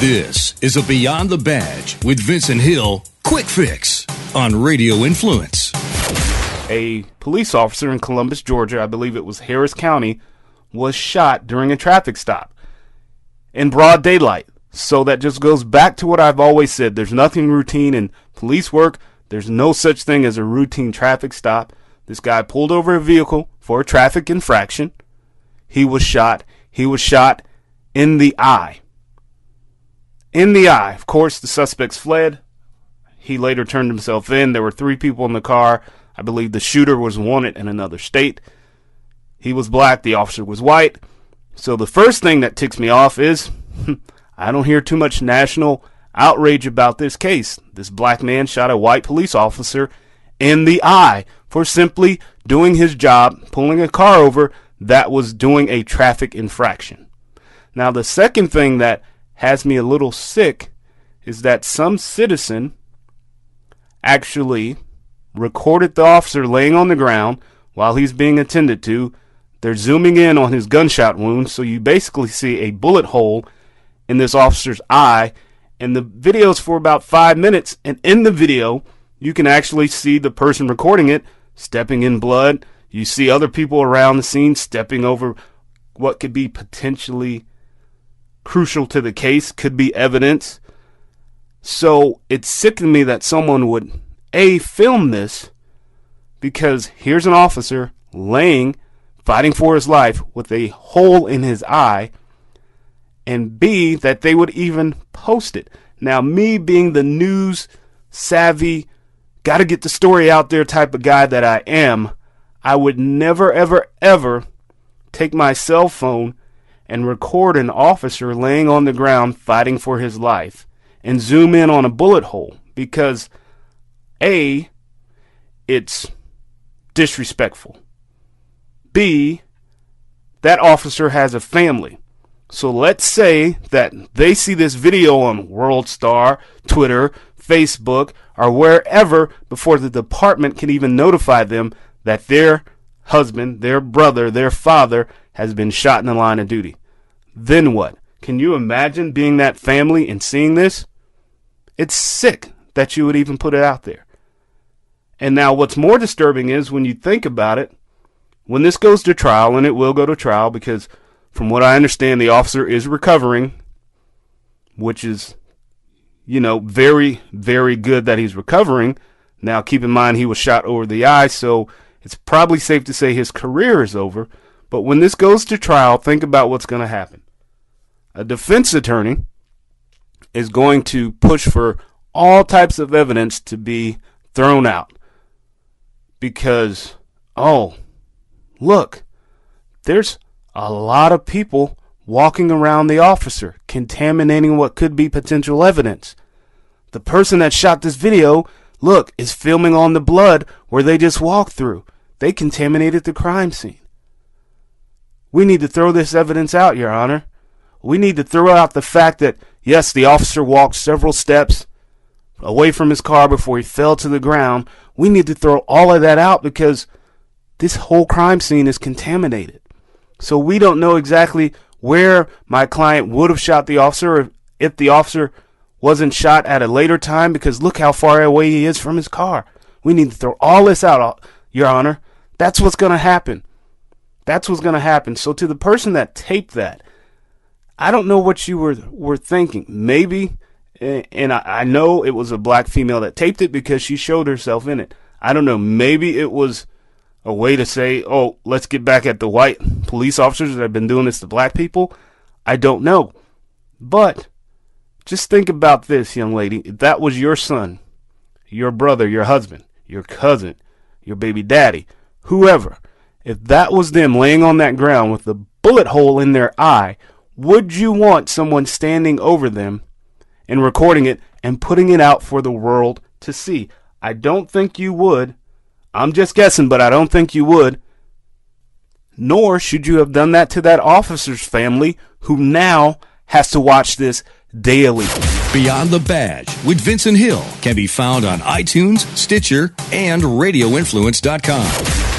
This is a Beyond the Badge with Vincent Hill quick fix on Radio Influence. A police officer in Columbus, Georgia, I believe it was Harris County, was shot during a traffic stop in broad daylight. So that just goes back to what I've always said. There's nothing routine in police work. There's no such thing as a routine traffic stop. This guy pulled over a vehicle for a traffic infraction. He was shot. He was shot in the eye. In the eye. Of course, the suspects fled. He later turned himself in. There were 3 people in the car. I believe the shooter was wanted in another state. He was black. The officer was white. So the first thing that ticks me off is I don't hear too much national outrage about this case. This black man shot a white police officer in the eye for simply doing his job, pulling a car over that was doing a traffic infraction. Now, the second thing that has me a little sick is that some citizen actually recorded the officer laying on the ground while he's being attended to. They're zooming in on his gunshot wound, so you basically see a bullet hole in this officer's eye, and the video's for about 5 minutes, and in the video, you can actually see the person recording it stepping in blood. You see other people around the scene stepping over what could be potentially crucial to the case, could be evidence. So it's sickening me that someone would, A, film this, because here's an officer laying, fighting for his life with a hole in his eye, and B, that they would even post it. Now, me being the news savvy, got to get the story out there type of guy that I am, I would never, ever, ever take my cell phone and record an officer laying on the ground fighting for his life and zoom in on a bullet hole, because A, it's disrespectful. B, that officer has a family. So let's say that they see this video on World Star, Twitter, Facebook, or wherever before the department can even notify them that their husband, their brother, their father has been shot in the line of duty. Then what? Can you imagine being that family and seeing this? It's sick that you would even put it out there. And now what's more disturbing is when you think about it, when this goes to trial, and it will go to trial because from what I understand, the officer is recovering, which is, very, very good that he's recovering. Now, keep in mind, he was shot over the eye, so it's probably safe to say his career is over. But when this goes to trial, think about what's going to happen. A defense attorney is going to push for all types of evidence to be thrown out because, look, there's a lot of people walking around the officer, contaminating what could be potential evidence. The person that shot this video, look, is filming on the blood where they just walked through. They contaminated the crime scene. We need to throw this evidence out, Your Honor. We need to throw out the fact that, yes, the officer walked several steps away from his car before he fell to the ground. We need to throw all of that out because this whole crime scene is contaminated. So we don't know exactly where my client would have shot the officer, or if the officer wasn't shot at a later time, because look how far away he is from his car. We need to throw all this out, Your Honor. That's what's going to happen. That's what's going to happen. So to the person that taped that, I don't know what you were thinking. Maybe, and I know it was a black female that taped it because she showed herself in it. I don't know. Maybe it was a way to say, let's get back at the white police officers that have been doing this to black people. I don't know. But just think about this, young lady. If that was your son, your brother, your husband, your cousin, your baby daddy, whoever, if that was them laying on that ground with a bullet hole in their eye, would you want someone standing over them and recording it and putting it out for the world to see? I don't think you would. I'm just guessing, but I don't think you would. Nor should you have done that to that officer's family who now has to watch this daily. Beyond the Badge with Vincent Hill can be found on iTunes, Stitcher, and RadioInfluence.com.